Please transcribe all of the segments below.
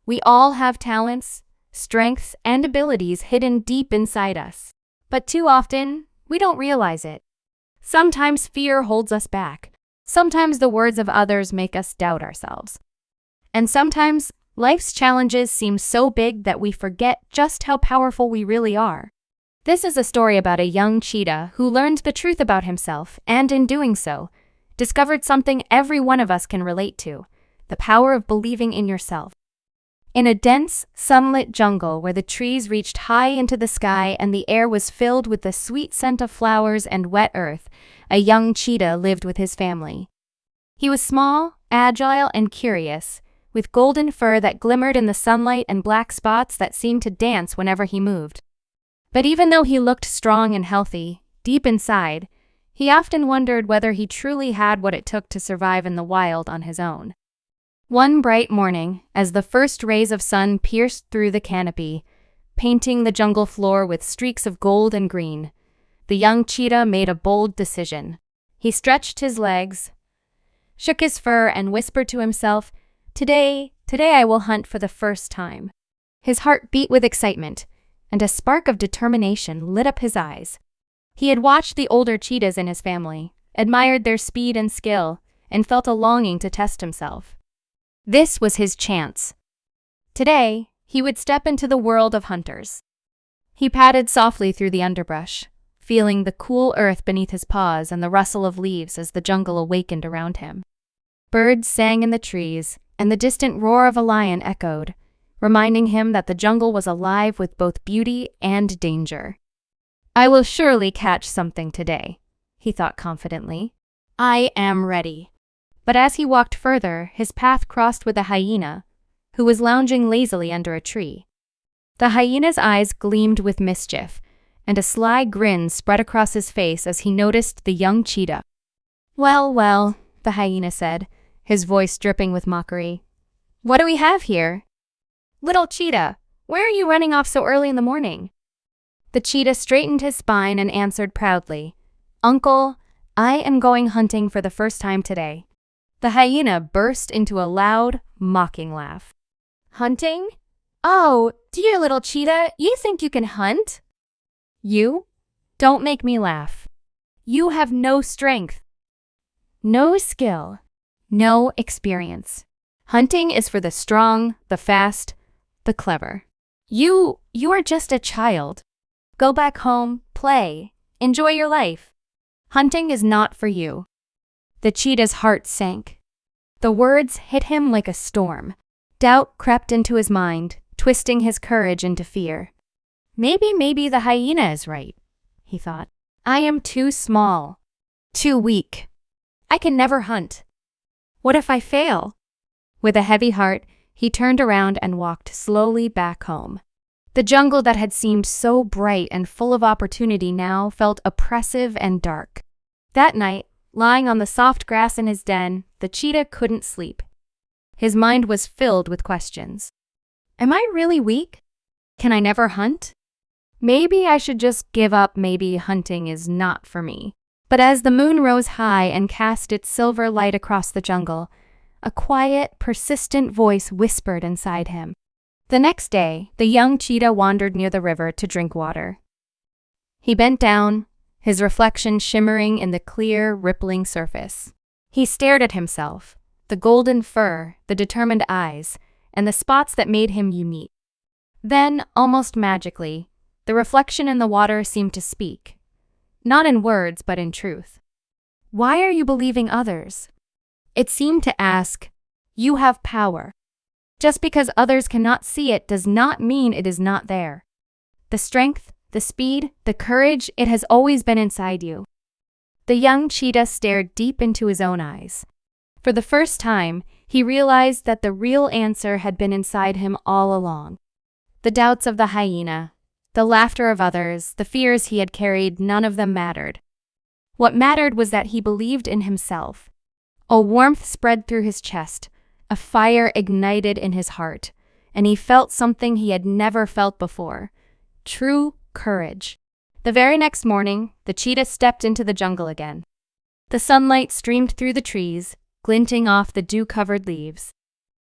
We all have talents, strengths, and abilities hidden deep inside us. But too often, we don't realize it. Sometimes fear holds us back. Sometimes the words of others make us doubt ourselves. And sometimes, life's challenges seem so big that we forget just how powerful we really are. This is a story about a young cheetah who learned the truth about himself and, in doing so, discovered something every one of us can relate to: the power of believing in yourself. In a dense, sunlit jungle where the trees reached high into the sky and the air was filled with the sweet scent of flowers and wet earth, a young cheetah lived with his family. He was small, agile, and curious, with golden fur that glimmered in the sunlight and black spots that seemed to dance whenever he moved. But even though he looked strong and healthy, deep inside, he often wondered whether he truly had what it took to survive in the wild on his own. One bright morning, as the first rays of sun pierced through the canopy, painting the jungle floor with streaks of gold and green, the young cheetah made a bold decision. He stretched his legs, shook his fur, and whispered to himself, Today I will hunt for the first time." His heart beat with excitement, and a spark of determination lit up his eyes. He had watched the older cheetahs in his family, admired their speed and skill, and felt a longing to test himself. This was his chance. Today, he would step into the world of hunters. He padded softly through the underbrush, feeling the cool earth beneath his paws and the rustle of leaves as the jungle awakened around him. Birds sang in the trees, and the distant roar of a lion echoed, reminding him that the jungle was alive with both beauty and danger. "I will surely catch something today," he thought confidently. "I am ready." But as he walked further, his path crossed with a hyena, who was lounging lazily under a tree. The hyena's eyes gleamed with mischief, and a sly grin spread across his face as he noticed the young cheetah. Well, the hyena said, his voice dripping with mockery. "What do we have here?" "Little cheetah, where are you running off so early in the morning?" The cheetah straightened his spine and answered proudly, "Uncle, I am going hunting for the first time today." The hyena burst into a loud, mocking laugh. "Hunting? Oh, dear little cheetah, you think you can hunt?" "You? Don't make me laugh. You have no strength, no skill, no experience. Hunting is for the strong, the fast, the clever. You are just a child. Go back home, play, enjoy your life. Hunting is not for you." The cheetah's heart sank. The words hit him like a storm. Doubt crept into his mind, twisting his courage into fear. Maybe the hyena is right, he thought. I am too small, too weak. I can never hunt. What if I fail? With a heavy heart, he turned around and walked slowly back home. The jungle that had seemed so bright and full of opportunity now felt oppressive and dark. That night, lying on the soft grass in his den, the cheetah couldn't sleep. His mind was filled with questions. Am I really weak? Can I never hunt? Maybe I should just give up. Maybe hunting is not for me. But as the moon rose high and cast its silver light across the jungle, a quiet, persistent voice whispered inside him. The next day, the young cheetah wandered near the river to drink water. He bent down, his reflection shimmering in the clear, rippling surface. He stared at himself, the golden fur, the determined eyes, and the spots that made him unique. Then, almost magically, the reflection in the water seemed to speak. Not in words, but in truth. Why are you believing others? It seemed to ask, you have power. Just because others cannot see it does not mean it is not there. The strength, the speed, the courage, it has always been inside you. The young cheetah stared deep into his own eyes. For the first time, he realized that the real answer had been inside him all along. The doubts of the hyena, the laughter of others, the fears he had carried, none of them mattered. What mattered was that he believed in himself. A warmth spread through his chest, a fire ignited in his heart, and he felt something he had never felt before: true courage. The very next morning, the cheetah stepped into the jungle again. The sunlight streamed through the trees, glinting off the dew-covered leaves.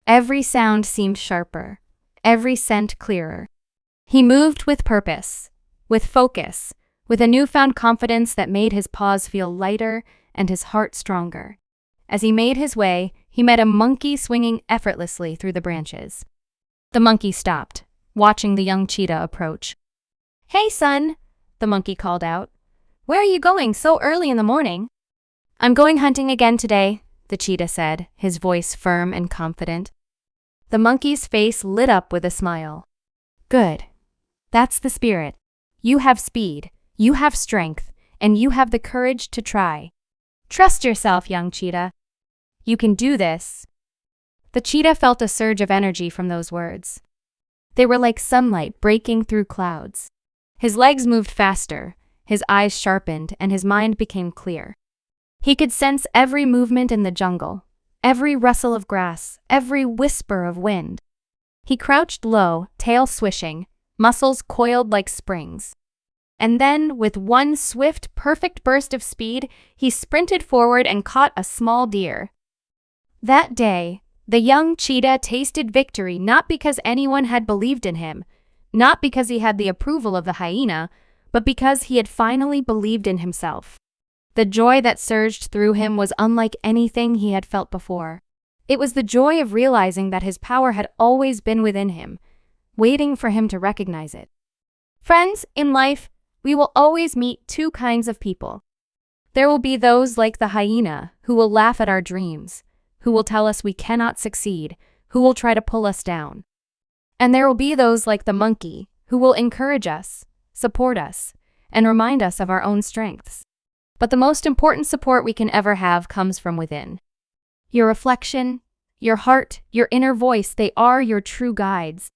Every sound seemed sharper, every scent clearer. He moved with purpose, with focus, with a newfound confidence that made his paws feel lighter and his heart stronger. As he made his way, he met a monkey swinging effortlessly through the branches. The monkey stopped, watching the young cheetah approach. "Hey, son," the monkey called out. "Where are you going so early in the morning?" "I'm going hunting again today," the cheetah said, his voice firm and confident. The monkey's face lit up with a smile. "Good. That's the spirit. You have speed, you have strength, and you have the courage to try. Trust yourself, young cheetah. You can do this." The cheetah felt a surge of energy from those words. They were like sunlight breaking through clouds. His legs moved faster, his eyes sharpened, and his mind became clear. He could sense every movement in the jungle, every rustle of grass, every whisper of wind. He crouched low, tail swishing, muscles coiled like springs. And then, with one swift, perfect burst of speed, he sprinted forward and caught a small deer. That day, the young cheetah tasted victory not because anyone had believed in him, not because he had the approval of the hyena, but because he had finally believed in himself. The joy that surged through him was unlike anything he had felt before. It was the joy of realizing that his power had always been within him, waiting for him to recognize it. Friends, in life, we will always meet two kinds of people. There will be those like the hyena who will laugh at our dreams, who will tell us we cannot succeed, who will try to pull us down. And there will be those like the monkey who will encourage us, support us, and remind us of our own strengths. But the most important support we can ever have comes from within. Your reflection, your heart, your inner voice, they are your true guides.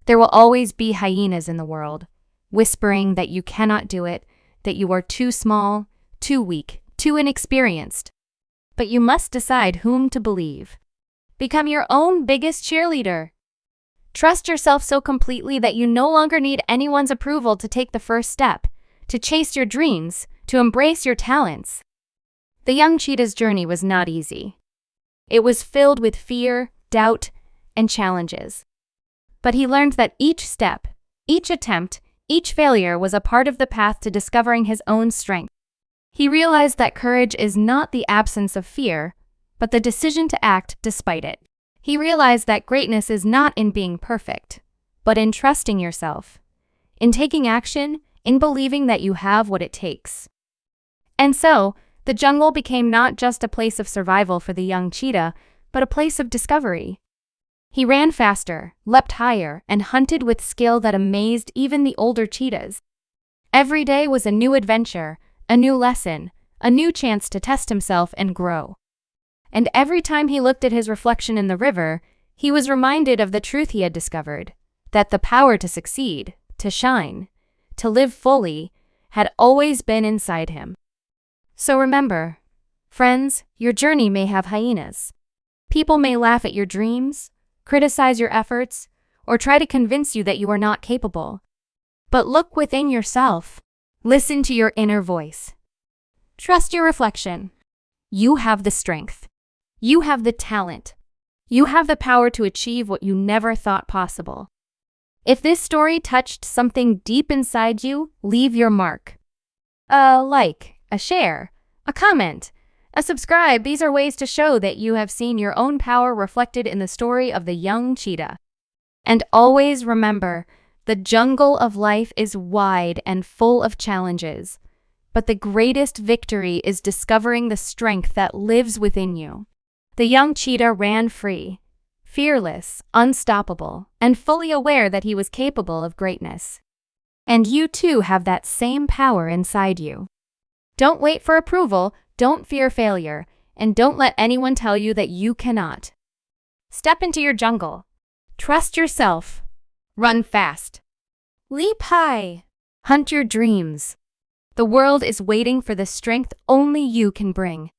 There will always be hyenas in the world, whispering that you cannot do it, that you are too small, too weak, too inexperienced. But you must decide whom to believe. Become your own biggest cheerleader. Trust yourself so completely that you no longer need anyone's approval to take the first step, to chase your dreams, to embrace your talents. The young cheetah's journey was not easy. It was filled with fear, doubt, and challenges. But he learned that each step, each attempt, each failure was a part of the path to discovering his own strength. He realized that courage is not the absence of fear, but the decision to act despite it. He realized that greatness is not in being perfect, but in trusting yourself, in taking action, in believing that you have what it takes. And so, the jungle became not just a place of survival for the young cheetah, but a place of discovery. He ran faster, leapt higher, and hunted with skill that amazed even the older cheetahs. Every day was a new adventure, a new lesson, a new chance to test himself and grow. And every time he looked at his reflection in the river, he was reminded of the truth he had discovered, that the power to succeed, to shine, to live fully, had always been inside him. So remember, friends, your journey may have hyenas. People may laugh at your dreams, criticize your efforts, or try to convince you that you are not capable. But look within yourself. Listen to your inner voice. Trust your reflection. You have the strength. You have the talent. You have the power to achieve what you never thought possible. If this story touched something deep inside you, leave your mark. A like, a share, a comment, a subscribe. These are ways to show that you have seen your own power reflected in the story of the young cheetah. And always remember, the jungle of life is wide and full of challenges, but the greatest victory is discovering the strength that lives within you. The young cheetah ran free, fearless, unstoppable, and fully aware that he was capable of greatness. And you too have that same power inside you. Don't wait for approval, don't fear failure, and don't let anyone tell you that you cannot. Step into your jungle. Trust yourself. Run fast. Leap high. Hunt your dreams. The world is waiting for the strength only you can bring.